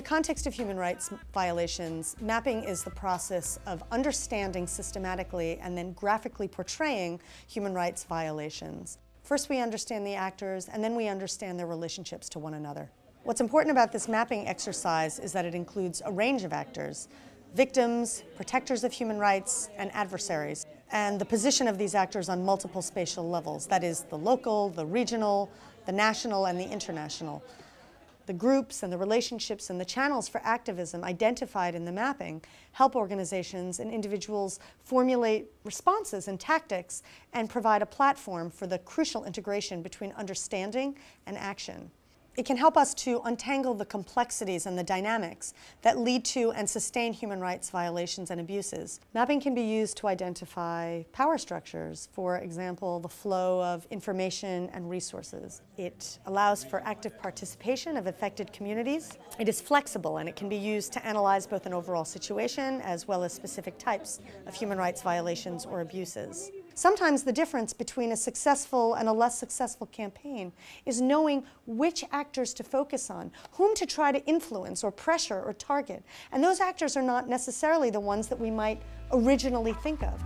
the context of human rights violations, mapping is the process of understanding systematically and then graphically portraying human rights violations. First we understand the actors, and then we understand their relationships to one another. What's important about this mapping exercise is that it includes a range of actors: victims, protectors of human rights, and adversaries, and the position of these actors on multiple spatial levels, that is, the local, the regional, the national, and the international. The groups and the relationships and the channels for activism identified in the mapping help organizations and individuals formulate responses and tactics and provide a platform for the crucial integration between understanding and action. It can help us to untangle the complexities and the dynamics that lead to and sustain human rights violations and abuses. Mapping can be used to identify power structures, for example, the flow of information and resources. It allows for active participation of affected communities. It is flexible, and it can be used to analyze both an overall situation as well as specific types of human rights violations or abuses. Sometimes the difference between a successful and a less successful campaign is knowing which actors to focus on, whom to try to influence or pressure or target. And those actors are not necessarily the ones that we might originally think of.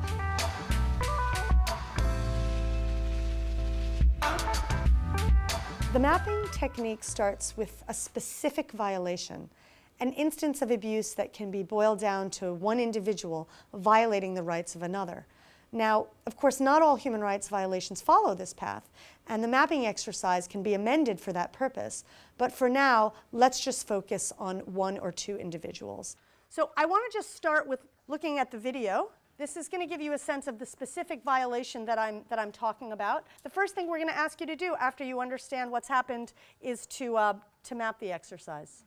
The mapping technique starts with a specific violation, an instance of abuse that can be boiled down to one individual violating the rights of another. Now, of course, not all human rights violations follow this path, and the mapping exercise can be amended for that purpose. But for now, let's just focus on one or two individuals. So I want to just start with looking at the video. This is going to give you a sense of the specific violation that I'm talking about. The first thing we're going to ask you to do after you understand what's happened is to map the exercise.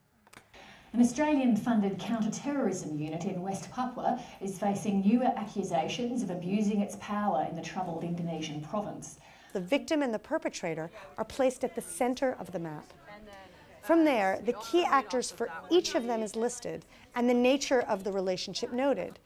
An Australian-funded counter-terrorism unit in West Papua is facing newer accusations of abusing its power in the troubled Indonesian province. The victim and the perpetrator are placed at the center of the map. From there, the key actors for each of them is listed and the nature of the relationship noted.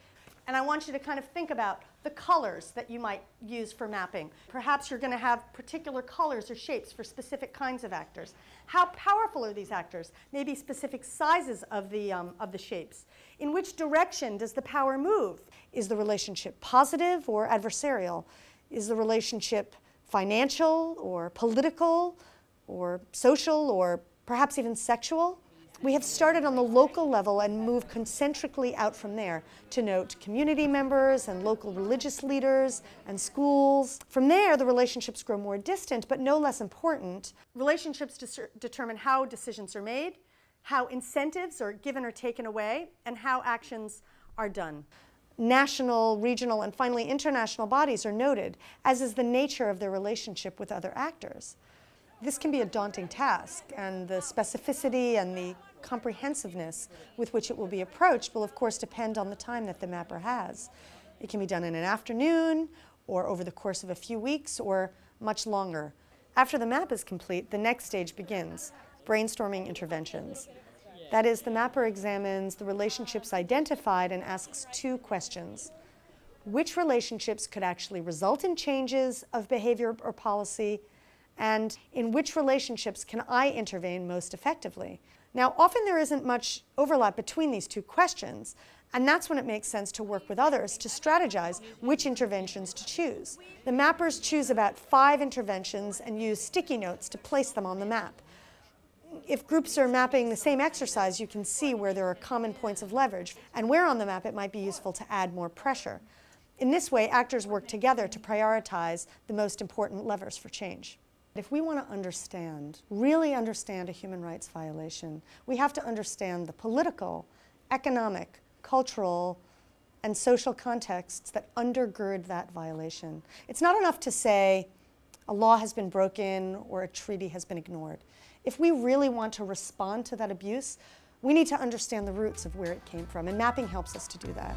And I want you to kind of think about the colors that you might use for mapping. Perhaps you're going to have particular colors or shapes for specific kinds of actors. How powerful are these actors? Maybe specific sizes of the shapes. In which direction does the power move? Is the relationship positive or adversarial? Is the relationship financial or political or social or perhaps even sexual? We have started on the local level and moved concentrically out from there to note community members and local religious leaders and schools. From there, the relationships grow more distant, but no less important. Relationships determine how decisions are made, how incentives are given or taken away, and how actions are done. National, regional, and finally international bodies are noted, as is the nature of their relationship with other actors. This can be a daunting task, and the specificity and the comprehensiveness with which it will be approached will of course depend on the time that the mapper has. It can be done in an afternoon, or over the course of a few weeks, or much longer. After the map is complete, the next stage begins, brainstorming interventions. That is, the mapper examines the relationships identified and asks two questions. Which relationships could actually result in changes of behavior or policy, and in which relationships can I intervene most effectively? Now, often there isn't much overlap between these two questions, and that's when it makes sense to work with others to strategize which interventions to choose. The mappers choose about 5 interventions and use sticky notes to place them on the map. If groups are mapping the same exercise, you can see where there are common points of leverage, and where on the map it might be useful to add more pressure. In this way, actors work together to prioritize the most important levers for change. If we want to understand, really understand a human rights violation, we have to understand the political, economic, cultural, and social contexts that undergird that violation. It's not enough to say a law has been broken or a treaty has been ignored. If we really want to respond to that abuse, we need to understand the roots of where it came from, and mapping helps us to do that.